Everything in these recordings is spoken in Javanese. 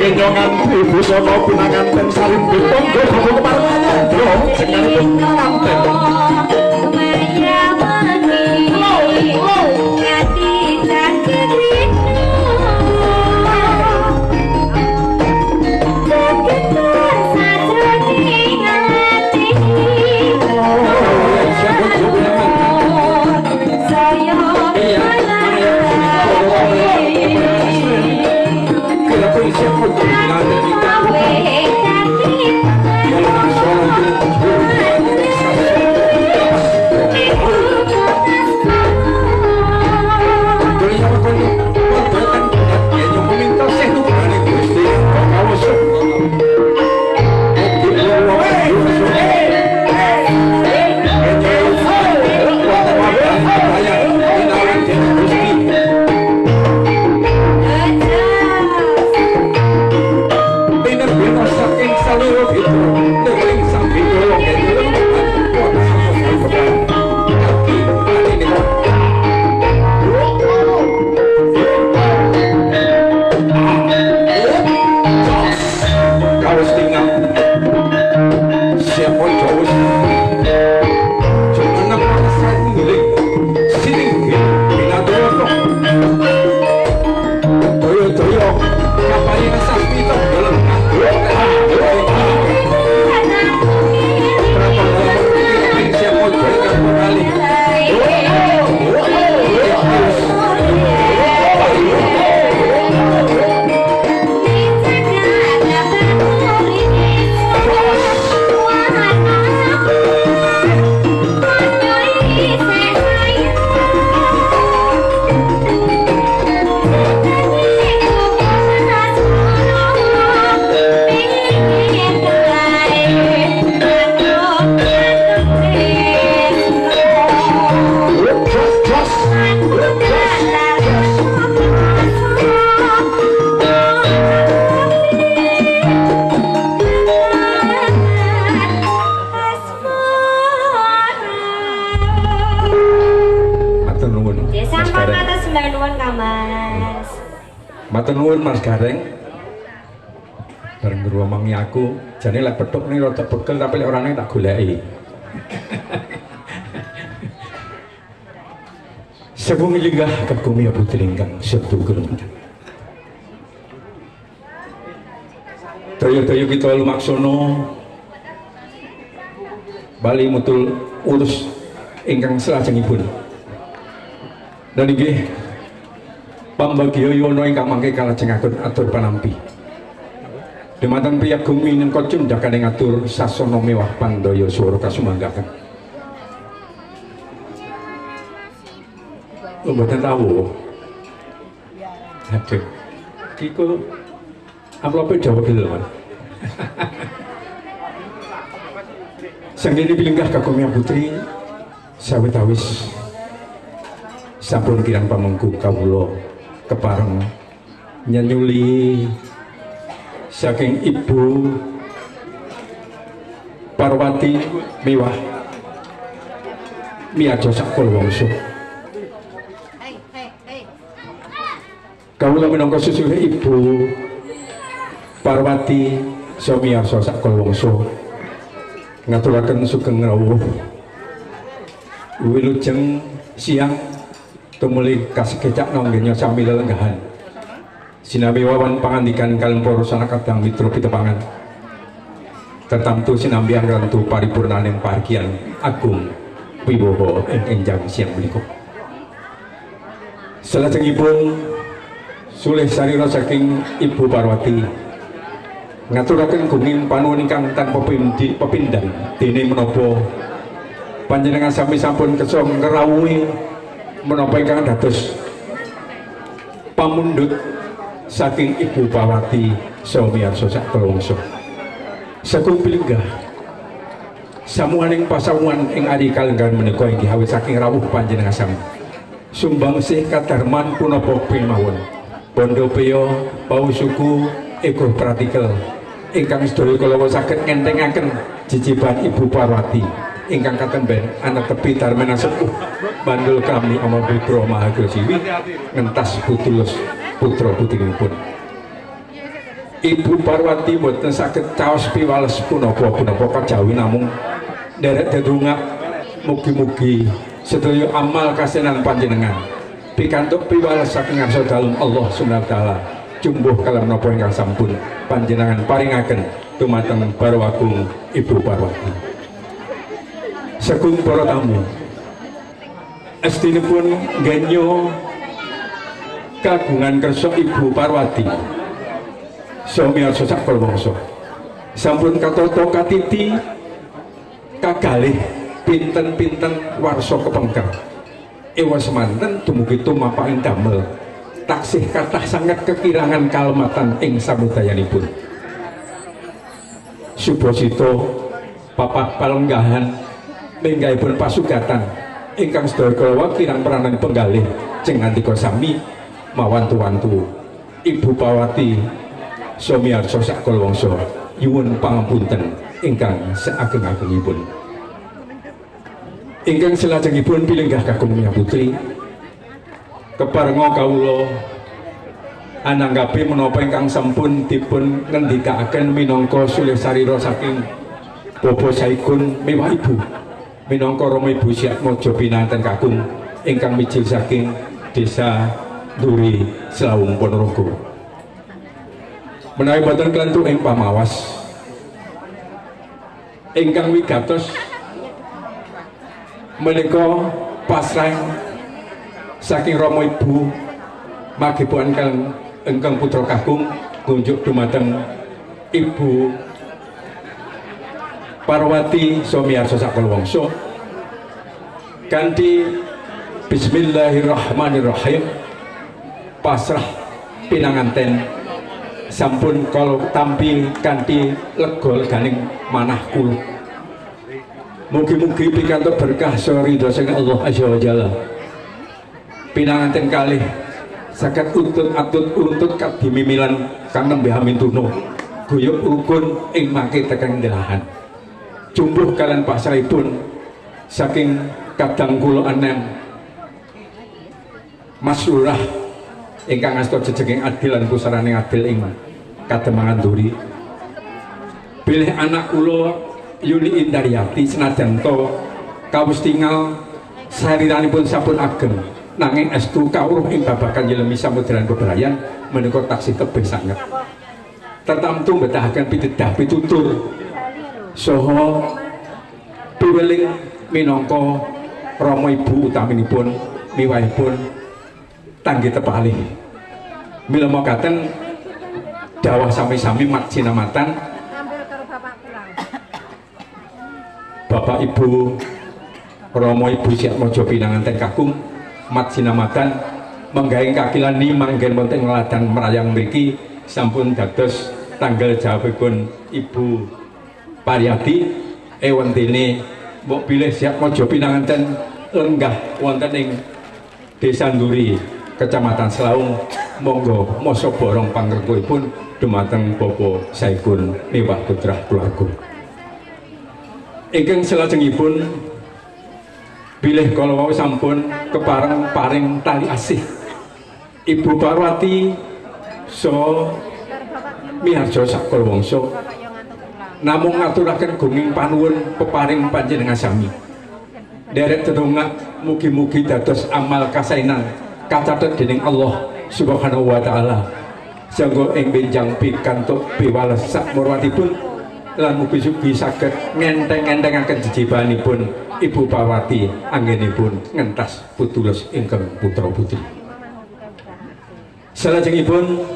Kenyongan ibu sono pinanganten saling ditunggu kamu keparmanya dong dengan itu nganten Matur nuwun Mas Gareng. Bareng ngruwomangi aku, jane lek petuk ning rada pegel tapi lek orane tak goleki. Sebung linggah kagumi putri ingkang setu gerundan. Daya-daya kita lumaksana bali mutul urus ingkang salajengipun. Dan inggih pambagya yono ingkang mangke kalajengaken atur panampi. Dumateng priyagumi nengka cundhakane ngatur sasana mewah pandaya swara kasumanggaken. Mboten tahu. Aduh. Kiko amplopé dawa gitu, Mas. Sanggene pilenggah kagumi putri sawetawis sampun kirang pamengku kawula kepareng nyanyuli saking Ibu Parwati mewah miaja sak kulawangsa. Kawula minangka susuhe Ibu Parwati samiarsa sak kulawangsa ngaturaken sugeng rawuh wilujeng siang tumuli kasekecak nonggenya sami lelenggahan sinambi wawan pangandikan kalian para sanakadang mitra pitepangan tetamtu sinambi angrantu paripurnaning pargian agung wibowo ing enjang siang menika. Salajengipun sulih sarira saking Ibu Parwati ngaturaken gunging panuwun ingkang tanpa pepindhan dene menapa panjenengan sami sampun kersa ngrawuhi menapa ingkang dados pamundhut saking Ibu Parwati samiarsa sak kulawangsa. Sagung pilenggah samuaning pasawuhan ing ari kalenggan menika inggih awit saking rawuh panjenengan sami sumbangsih kadarman punapa pemawon bondo beya pausuku ego pratikel ingkang sedaya kula saged ngentengaken jijiban Ibu Parwati ingkang katemben anak tepi darmena sepuh bandul kami amal putra mahagrasiwi ngentas putulus putra putrinipun. Ibu Parwati boten saged caos piwales punapa-punapa kajawi namung nderek dedonga mugi-mugi sedaya amal kasenan panjenengan pikantuk piwales saking ngarsa dalem Allah Subhanahu wa taala jumbuh kalem napa ingkang sampun panjenengan paringaken dumateng Barwagung Ibu Parwati. Sagung para tamu estinipun genyo kagungan kersa Ibu Parwati samiarsa sak kalawangsa sampun katata katiti kagalih pinten-pinten warsa kepengker ewa semanten dumugi tumapaking damel taksih kathah sanget kekirangan kalematan ing samudayanipun. Subhasita papat palenggahan minggahipun pasugatan ingkang sedaya kala kirang peranan penggalih jeng andika sami mawantu-wantu Ibu Parwati samiarsa sak kalawangsa nyuwun pangapunten ingkang saageng-agengipun. Ingkang salajengipun pilenggah kakung Mia Putri keparenga kawula ananggapi menapa ingkang sampun dipun ngendikaaken minangka sulih sarira saking Bapa Saikun miwah Ibu minangka Rama Ibu Siatmaja pinanten kakung ingkang mijil saking Desa Duri Selawung Ponorogo. Menawi boten kelentuk ing pamawas ingkang wigatos menika pasrah saking Rama Ibu magipuan kang ingkang putra kakung kunjuk dumateng Ibu Parwati samiarsa sak kalawangsa kanthi bismillahirrahmanirrahim pasrah pinanganten sampun kalau tampi kanthi lega leganing manah kula. Mugi-mugi pikantuk berkah saha ridho saking Allah Azza wa Jalla. Pinanganten kalih saged untut kadimimilan kang nembe hamintuna guyub rukun ing mangke tekan delahan. Jumbuh kalian pasrahipun saking kadang kula enem Mas Lurah ingkang asta jejeging adil lan pusaraning adil ing Kademangan Duri. Bilih anak kula Yuni Indaryati senajan to kawus tinggal sariranipun sampun ageng nanging estu kawruh ing babagan nyelemi samudran bebrayan menika taksih tebih sanget. Tertamtu mbetahaken pitedah pitutur saha piweling minangka Rama Ibu utaminipun miwahipun tangge tepalih. Mila makaten dawah sami-sami mat sinamatan Bapak Ibu Rama Ibu Siatmaja pinanganten kakung mat sinamatan menggaing kakilani manggen wonten ngladan merayang mriki sampun dados tanggal jawabipun Ibu Pariyati ewentene mbok bilih Siatmaja pinanganten lenggah wonten ing Desa Nduri Kecamatan Selawung monggo masa borong pangrekipun dumateng Bapa Saikun miwah putra keluarga. Ingkang salajengipun bilih kala wau sampun kepareng paring tali asih Ibu Parwati so miharja sak kalawangsa namung ngaturaken gunging panuwun peparing panjenengan sami. Derek tetungak mugi-mugi dados amal kasainan kacathet dening Allah Subhanahu wa taala. Sanggo ing benjang pikantuk piwales sak murwatipun lan mugi-mugi saged ngenteng-entengaken jejibanipun Ibu Parwati anggenipun ngentas putulus ingkang putra putri. Salajengipun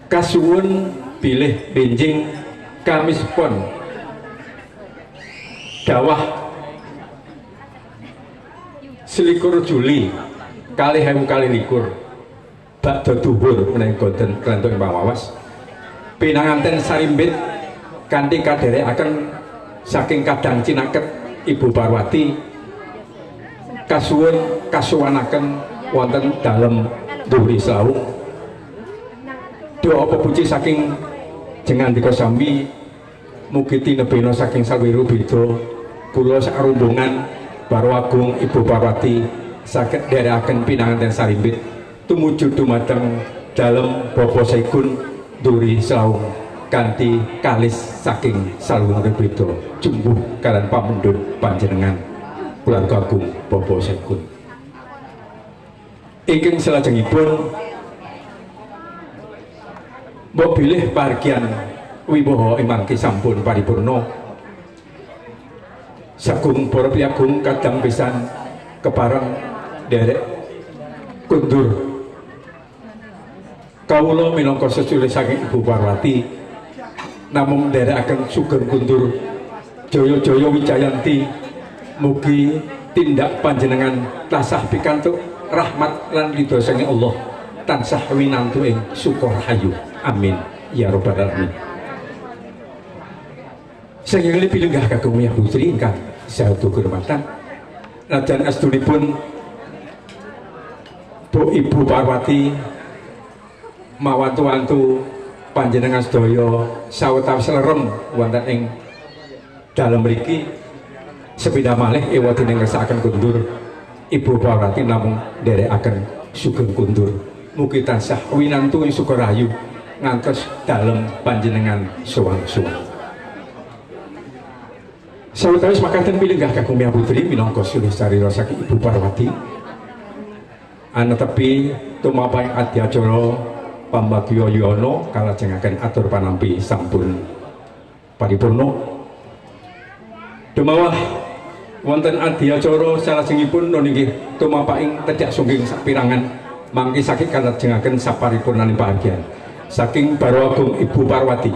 kasuwun bilih benjing Kamis Pon dawah 21 Juli 2021 bakda dhuwur menawi boten kelantung pawawas pinanganten sarimbit kanthi kaderekaken saking kadang cinaket Ibu Parwati kasuwun kasuwanaken wonten dalem Duri Selawung. Doa pepuji saking jengandika sami mugi tinebena saking sawiru beda kula sak rombongan Barwagung Ibu Parwati saged nderekaken pinanganten sarimbit tumuju dumateng dalem Bapa Saikun duri saung kanthi kalis saking salung rebeda jumbuh kalian pamundhut panjenengan keluarga agung Bapak Sekun. Ingkang salajengipun mbok bilih pargian wibawa mangke sampun paripurna sagung para piagung kadang pisan kepareng derek kundur kawula minangka seculih saking Ibu Parwati namung nderekaken sugeng kundur jaya-jaya wijayanti mugi tindak panjenengan tansah pikantuk rahmat lan ridho saking Allah tansah winantu ing sukorahayu amin ya rabbal alamin. Sanggeng pilenggah kagem Yah Putri ingkang saestu kehormatan lajan astunipun Bu Ibu Parwati mawantu-wantu panjenengan sedaya sawetawis lerem wonten ing dalem mriki sepeda malih ewadene ngersakaken kundur Ibu Parwati namung nderekaken sugeng kundur mugi tansah winantu ing sukarayu ngantos dalem panjenengan sowan-sowan. Sawetawis makaten pilenggah kagem Yah Putri minangka sulih sarira saking Ibu Parwati anetepi tumapaing adiacara pambagya yana kalajengaken atur panampi sampun paripurna. Dumawah wonten adiacara salajengipun nggih tumapaing tedhak sungging sapirangan mangke saking kalajengaken saparipurnaning bahagian saking Baro Agung Ibu Parwati.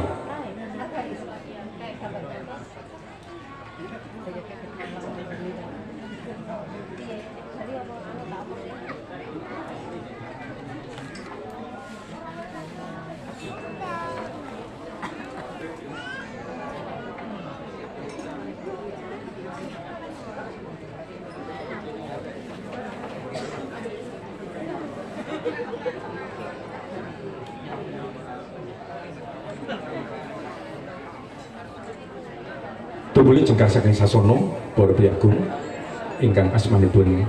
Tumuli jengkar saking sasono para piagung ingkang asmanipun